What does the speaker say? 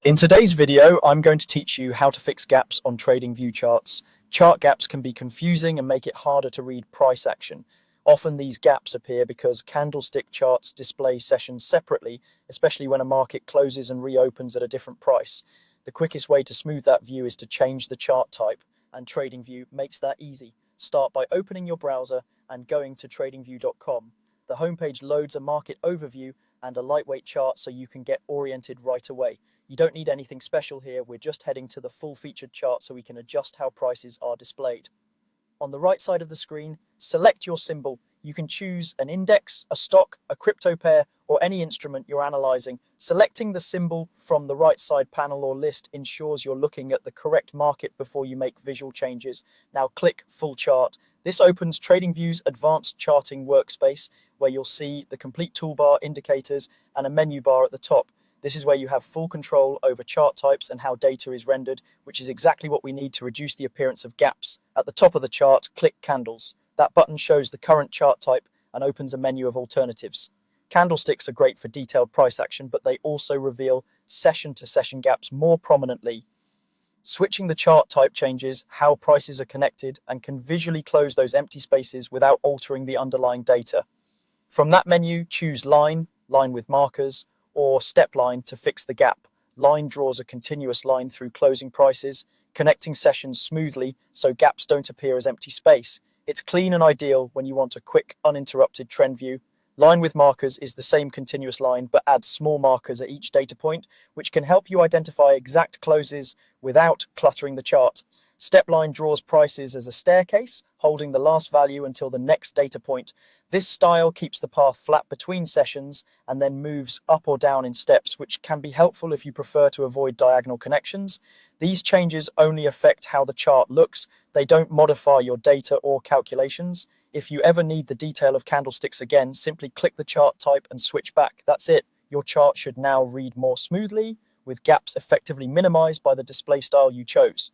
In today's video, I'm going to teach you how to fix gaps on Tradingview charts. Chart gaps can be confusing and make it harder to read price action. Often these gaps appear because candlestick charts display sessions separately, especially when a market closes and reopens at a different price. The quickest way to smooth that view is to change the chart type, and Tradingview makes that easy. Start by opening your browser and going to tradingview.com. The homepage loads a market overview and a lightweight chart so you can get oriented right away. You don't need anything special here, we're just heading to the full featured chart so we can adjust how prices are displayed. On the right side of the screen, select your symbol. You can choose an index, a stock, a crypto pair, or any instrument you're analyzing. Selecting the symbol from the right side panel or list ensures you're looking at the correct market before you make visual changes. Now click Full Chart. This opens TradingView's advanced charting workspace, where you'll see the complete toolbar, indicators, and a menu bar at the top. This is where you have full control over chart types and how data is rendered, which is exactly what we need to reduce the appearance of gaps. At the top of the chart, click Candles. That button shows the current chart type and opens a menu of alternatives. Candlesticks are great for detailed price action, but they also reveal session-to-session gaps more prominently. Switching the chart type changes how prices are connected and can visually close those empty spaces without altering the underlying data. From that menu, choose Line, Line with markers, or Step Line to fix the gap. Line draws a continuous line through closing prices, connecting sessions smoothly so gaps don't appear as empty space. It's clean and ideal when you want a quick, uninterrupted trend view. Line with markers is the same continuous line but adds small markers at each data point, which can help you identify exact closes without cluttering the chart. Step Line draws prices as a staircase, holding the last value until the next data point. This style keeps the path flat between sessions and then moves up or down in steps, which can be helpful if you prefer to avoid diagonal connections. These changes only affect how the chart looks. They don't modify your data or calculations. If you ever need the detail of candlesticks again, simply click the chart type and switch back. That's it. Your chart should now read more smoothly, with gaps effectively minimized by the display style you chose.